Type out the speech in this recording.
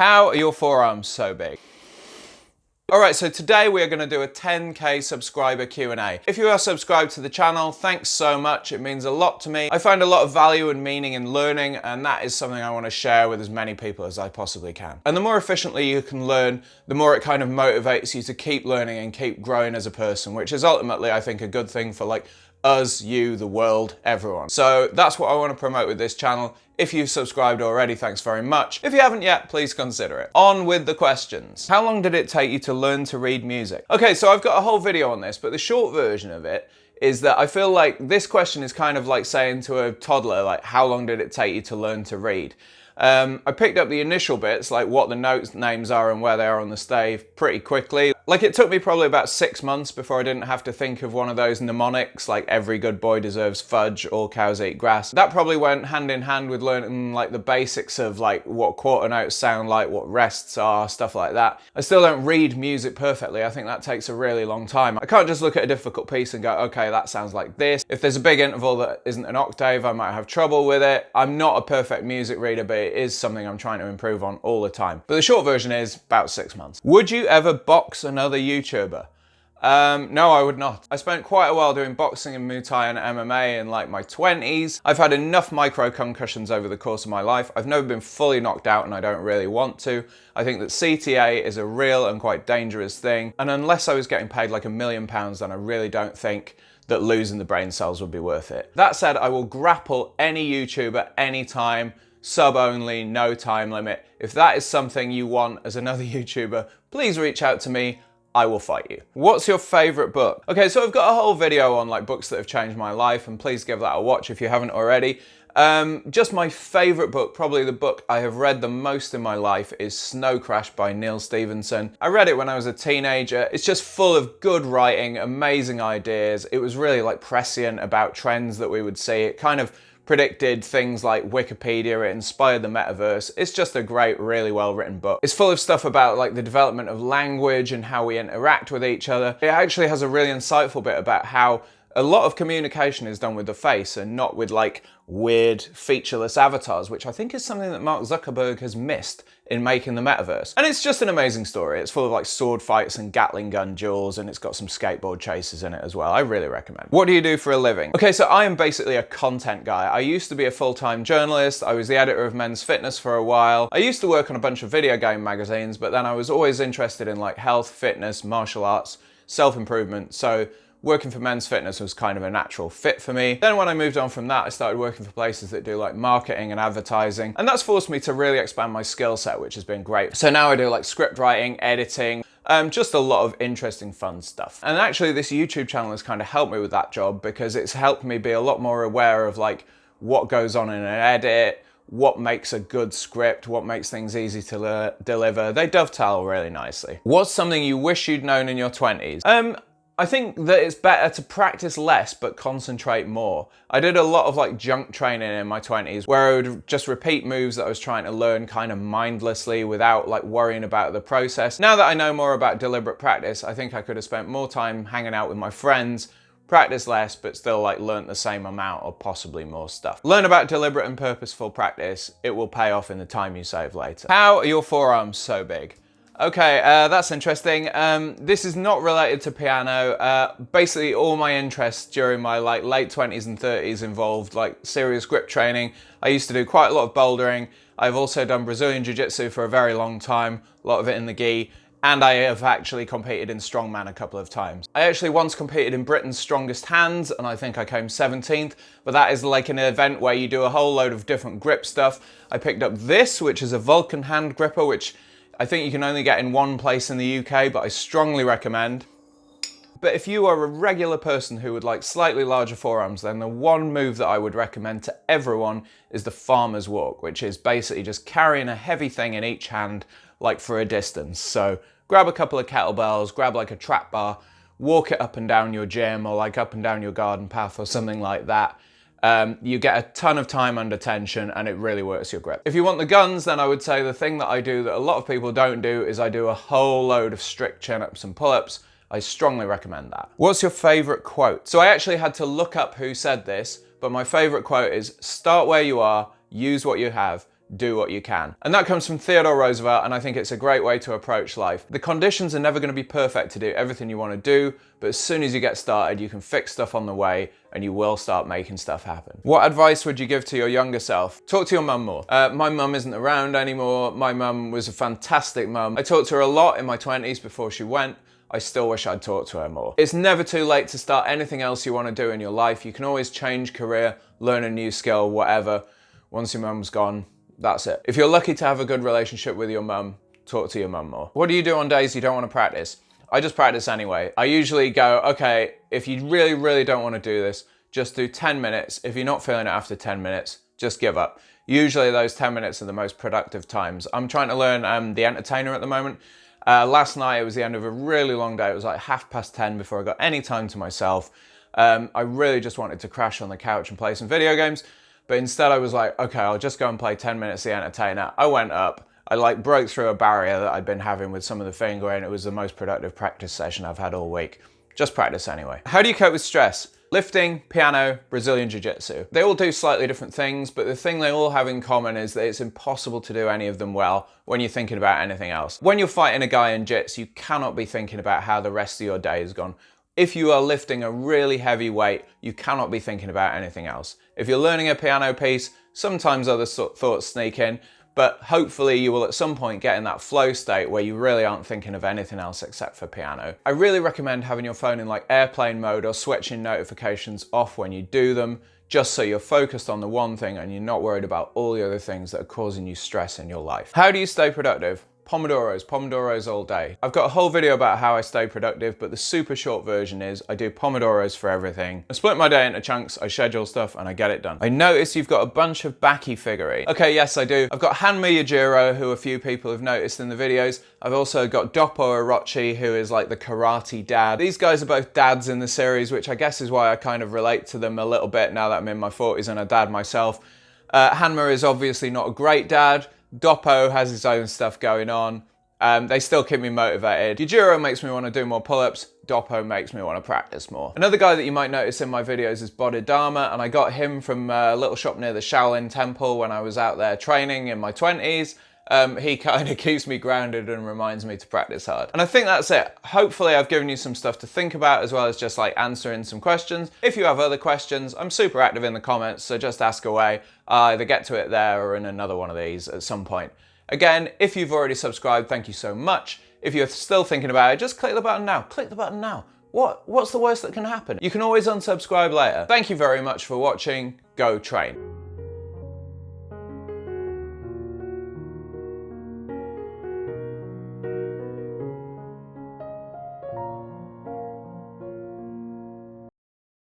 How are your forearms so big? Alright, so today we are going to do a 10k subscriber Q&A. If you are subscribed to the channel, thanks so much. It means a lot to me. I find a lot of value and meaning in learning, and that is something I want to share with as many people as I possibly can. And the more efficiently you can learn, the more it kind of motivates you to keep learning and keep growing as a person, which is ultimately, I think, a good thing for like us, you, the world, everyone. So that's what I want to promote with this channel. If you've subscribed already, thanks very much. If you haven't yet, please consider it. On with the questions. How long did it take you to learn to read music? Okay, so I've got a whole video on this, but the short version of it is that I feel like this question is kind of like saying to a toddler, like, how long did it take you to learn to read? I picked up the initial bits, like what the note names are and where they are on the stave, pretty quickly. Like, it took me probably about 6 months before I didn't have to think of one of those mnemonics, like every good boy deserves fudge, all cows eat grass. That probably went hand in hand with learning like the basics of like what quarter notes sound like, what rests are, stuff like that. I still don't read music perfectly. I think that takes a really long time. I can't just look at a difficult piece and go, okay, that sounds like this. If there's a big interval that isn't an octave, I might have trouble with it. I'm not a perfect music reader, but it is something I'm trying to improve on all the time. But the short version is about 6 months. Would you ever box another YouTuber? No, I would not. I spent quite a while doing boxing and Muay Thai and MMA in like my 20s. I've had enough micro concussions over the course of my life. I've never been fully knocked out and I don't really want to. I think that CTA is a real and quite dangerous thing. And unless I was getting paid like £1 million, then I really don't think that losing the brain cells would be worth it. That said, I will grapple any YouTuber anytime, sub only, no time limit. If that is something you want as another YouTuber, please reach out to me. I will fight you. What's your favorite book? Okay, so I've got a whole video on like books that have changed my life, and please give that a watch if you haven't already. Just my favorite book, probably the book I have read the most in my life, is Snow Crash by Neil Stephenson. I read it when I was a teenager. It's just full of good writing, amazing ideas. It was really like prescient about trends that we would see. It kind of predicted things like Wikipedia, it inspired the metaverse. It's just a great, really well written book. It's full of stuff about like the development of language and how we interact with each other. It actually has a really insightful bit about how a lot of communication is done with the face and not with like weird featureless avatars, which I think is something that Mark Zuckerberg has missed in making the metaverse. And it's just an amazing story. It's full of like sword fights and Gatling gun duels, and it's got some skateboard chases in it as well. I really recommend. What do you do for a living? Okay, so I am basically a content guy. I used to be a full-time journalist. I was the editor of Men's Fitness for a while. I used to work on a bunch of video game magazines, but then I was always interested in like health, fitness, martial arts, self-improvement. So working for Men's Fitness was kind of a natural fit for me. Then when I moved on from that, I started working for places that do like marketing and advertising, and that's forced me to really expand my skill set, which has been great. So now I do like script writing, editing, just a lot of interesting fun stuff. And actually this YouTube channel has kind of helped me with that job, because it's helped me be a lot more aware of like what goes on in an edit, what makes a good script, what makes things easy to deliver. They dovetail really nicely. What's something you wish you'd known in your 20s? I think that it's better to practice less but concentrate more. I did a lot of like junk training in my 20s where I would just repeat moves that I was trying to learn kind of mindlessly without like worrying about the process. Now that I know more about deliberate practice, I think I could have spent more time hanging out with my friends, practice less, but still like learnt the same amount or possibly more stuff. Learn about deliberate and purposeful practice. It will pay off in the time you save later. How are your forearms so big? Okay, that's interesting. This is not related to piano. Basically, all my interests during my like late 20s and 30s involved like serious grip training. I used to do quite a lot of bouldering. I've also done Brazilian Jiu-Jitsu for a very long time, a lot of it in the gi, and I have actually competed in strongman a couple of times. I actually once competed in Britain's Strongest Hands, and I think I came 17th, but that is like an event where you do a whole load of different grip stuff. I picked up this, which is a Vulcan hand gripper, which I think you can only get in one place in the UK, but I strongly recommend. But if you are a regular person who would like slightly larger forearms, then the one move that I would recommend to everyone is the farmer's walk, which is basically just carrying a heavy thing in each hand, like for a distance. So grab a couple of kettlebells, grab like a trap bar, walk it up and down your gym or like up and down your garden path or something like that. You get a ton of time under tension and it really works your grip. If you want the guns, then I would say the thing that I do that a lot of people don't do is I do a whole load of strict chin-ups and pull-ups. I strongly recommend that. What's your favorite quote? So I actually had to look up who said this, but my favorite quote is, start where you are, use what you have, do what you can. And that comes from Theodore Roosevelt, and I think it's a great way to approach life. The conditions are never going to be perfect to do everything you want to do, but as soon as you get started, you can fix stuff on the way and you will start making stuff happen. What advice would you give to your younger self? Talk to your mum more. My mum isn't around anymore. My mum was a fantastic mum. I talked to her a lot in my 20s before she went. I still wish I'd talked to her more. It's never too late to start anything else you want to do in your life. You can always change career, learn a new skill, whatever. Once your mum's gone, that's it. If you're lucky to have a good relationship with your mum, talk to your mum more. What do you do on days you don't want to practice? I just practice anyway. I usually go, okay, if you really, really don't want to do this, just do 10 minutes. If you're not feeling it after 10 minutes, just give up. Usually those 10 minutes are the most productive times. I'm trying to learn The Entertainer at the moment. Last night it was the end of a really long day. It was like 10:30 before I got any time to myself. I really just wanted to crash on the couch and play some video games. But instead I was like, okay, I'll just go and play 10 minutes The Entertainer. I went up, I like broke through a barrier that I'd been having with some of the finger, and it was the most productive practice session I've had all week. Just practice anyway. How do you cope with stress? Lifting, piano, Brazilian Jiu-Jitsu. They all do slightly different things, but the thing they all have in common is that it's impossible to do any of them well when you're thinking about anything else. When you're fighting a guy in jits, you cannot be thinking about how the rest of your day has gone. If you are lifting a really heavy weight, you cannot be thinking about anything else. If you're learning a piano piece, sometimes other thoughts sneak in, but hopefully you will at some point get in that flow state where you really aren't thinking of anything else except for piano. I really recommend having your phone in like airplane mode or switching notifications off when you do them, just so you're focused on the one thing and you're not worried about all the other things that are causing you stress in your life. How do you stay productive? Pomodoros all day. I've got a whole video about how I stay productive, but the super short version is I do Pomodoros for everything. I split my day into chunks, I schedule stuff, and I get it done. I notice you've got a bunch of Baki figurines. Okay, yes, I do. I've got Hanma Yajiro, who a few people have noticed in the videos. I've also got Doppo Orochi, who is like the karate dad. These guys are both dads in the series, which I guess is why I kind of relate to them a little bit now that I'm in my 40s and a dad myself. Hanma is obviously not a great dad. Doppo has his own stuff going on. They still keep me motivated. Yujiro makes me want to do more pull-ups. Doppo makes me want to practice more. Another guy that you might notice in my videos is Bodhidharma, and I got him from a little shop near the Shaolin Temple when I was out there training in my 20s. He kind of keeps me grounded and reminds me to practice hard. And I think that's it. Hopefully I've given you some stuff to think about, as well as just like answering some questions. If you have other questions, I'm super active in the comments, so just ask away. I'll either get to it there or in another one of these at some point. Again, if you've already subscribed, thank you so much. If you're still thinking about it, just click the button now. Click the button now. What's the worst that can happen? You can always unsubscribe later. Thank you very much for watching. Go train.